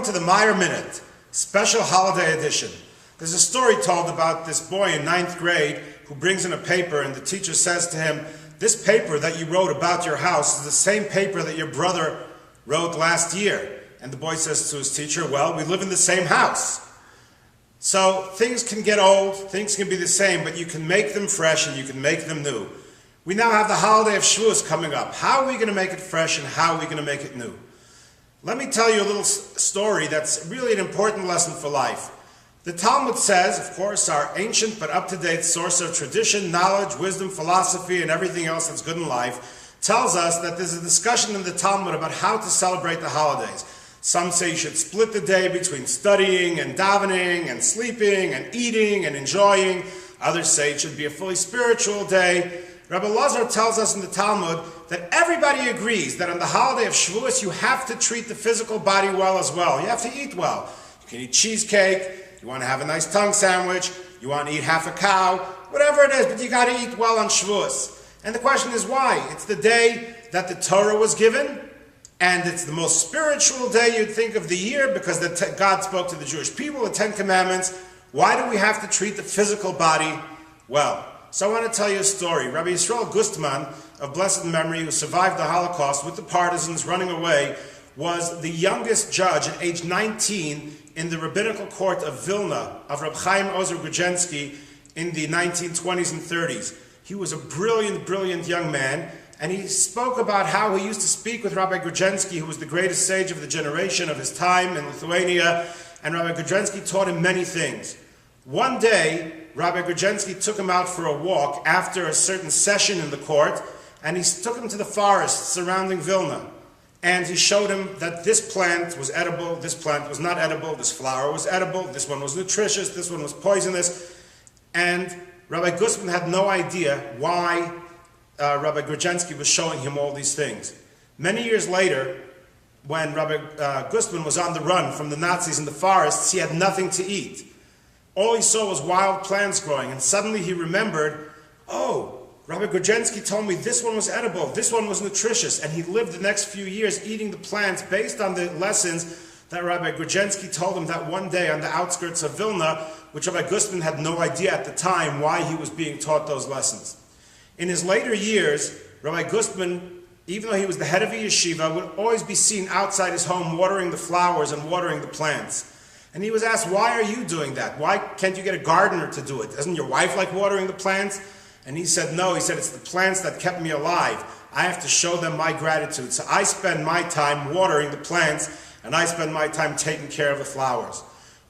Welcome to the Meyer Minute, special holiday edition. There's a story told about this boy in 9th grade who brings in a paper and the teacher says to him, "This paper that you wrote about your house is the same paper that your brother wrote last year." And the boy says to his teacher, "Well, we live in the same house." So things can get old, things can be the same, but you can make them fresh and you can make them new. We now have the holiday of Shavuos coming up. How are we going to make it fresh and how are we going to make it new? Let me tell you a little story that's really an important lesson for life. The Talmud says, of course, our ancient but up-to-date source of tradition, knowledge, wisdom, philosophy, and everything else that's good in life, tells us that there's a discussion in the Talmud about how to celebrate the holidays. Some say you should split the day between studying and davening and sleeping and eating and enjoying. Others say it should be a fully spiritual day. Rabbi Lazar tells us in the Talmud that everybody agrees that on the holiday of Shavuos you have to treat the physical body well as well. You have to eat well. You can eat cheesecake, you want to have a nice tongue sandwich, you want to eat half a cow, whatever it is, but you got to eat well on Shavuos. And the question is why? It's the day that the Torah was given, and it's the most spiritual day you'd think of the year because God spoke to the Jewish people, the 10 Commandments. Why do we have to treat the physical body well? So I want to tell you a story. Rabbi Yisrael Gustman, of blessed memory, who survived the Holocaust with the partisans running away, was the youngest judge at age 19 in the rabbinical court of Vilna, of Reb Chaim Ozer Grodzinski in the 1920s and 30s. He was a brilliant, brilliant young man, and he spoke about how he used to speak with Rabbi Grodzinski, who was the greatest sage of the generation of his time in Lithuania, and Rabbi Grodzinski taught him many things. One day, Rabbi Grodzinski took him out for a walk after a certain session in the court, and he took him to the forest surrounding Vilna. And he showed him that this plant was edible, this plant was not edible, this flower was edible, this one was nutritious, this one was poisonous. And Rabbi Gustman had no idea why Rabbi Grodzinski was showing him all these things. Many years later, when Rabbi Gustman was on the run from the Nazis in the forests, he had nothing to eat. All he saw was wild plants growing, and suddenly he remembered, oh, Rabbi Grodzinski told me this one was edible, this one was nutritious, and he lived the next few years eating the plants based on the lessons that Rabbi Grodzinski told him that one day on the outskirts of Vilna, which Rabbi Gustman had no idea at the time why he was being taught those lessons. In his later years, Rabbi Gustman, even though he was the head of a yeshiva, would always be seen outside his home watering the flowers and watering the plants. And he was asked, why are you doing that? Why can't you get a gardener to do it? Doesn't your wife like watering the plants? And he said, no. He said, it's the plants that kept me alive. I have to show them my gratitude. So I spend my time watering the plants, and I spend my time taking care of the flowers.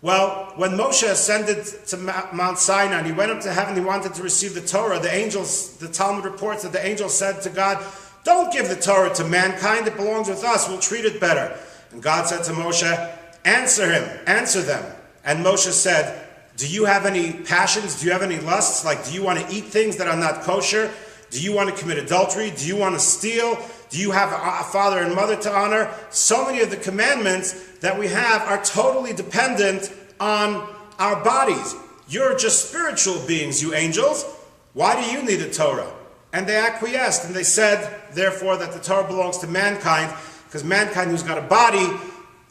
Well, when Moshe ascended to Mount Sinai, and he went up to heaven, he wanted to receive the Torah, the Talmud reports that the angel said to God, don't give the Torah to mankind, it belongs with us, we'll treat it better. And God said to Moshe, answer them. And Moshe said, do you have any passions? Do you have any lusts? Like, do you want to eat things that are not kosher? Do you want to commit adultery? Do you want to steal? Do you have a father and mother to honor? So many of the commandments that we have are totally dependent on our bodies. You're just spiritual beings, you angels. Why do you need a Torah? And they acquiesced, and they said, therefore, that the Torah belongs to mankind, because mankind who's got a body,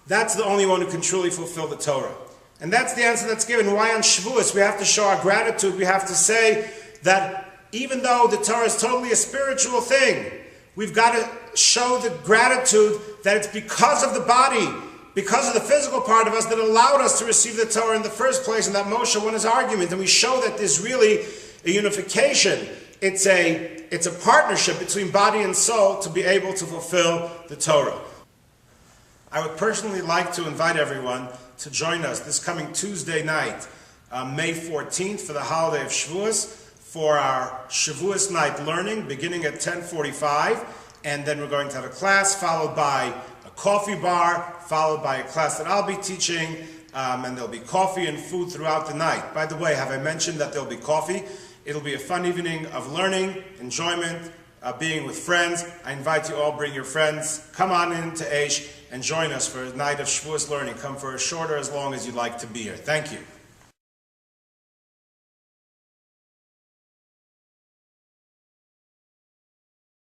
that's the only one who can truly fulfill the Torah. And that's the answer that's given. Why on Shavuos we have to show our gratitude. We have to say that even though the Torah is totally a spiritual thing, we've got to show the gratitude that it's because of the body, because of the physical part of us that allowed us to receive the Torah in the first place, and that Moshe won his argument. And we show that there's really a unification. It's a partnership between body and soul to be able to fulfill the Torah. I would personally like to invite everyone to join us this coming Tuesday night, May 14th, for the holiday of Shavuos, for our Shavuos night learning, beginning at 10:45, and then we're going to have a class, followed by a coffee bar, followed by a class that I'll be teaching, and there'll be coffee and food throughout the night. By the way, have I mentioned that there'll be coffee? It'll be a fun evening of learning, enjoyment, being with friends. I invite you all, bring your friends, come on in to Aish and join us for a night of Shavuos learning. Come for as short or as long as you'd like to be here. Thank you.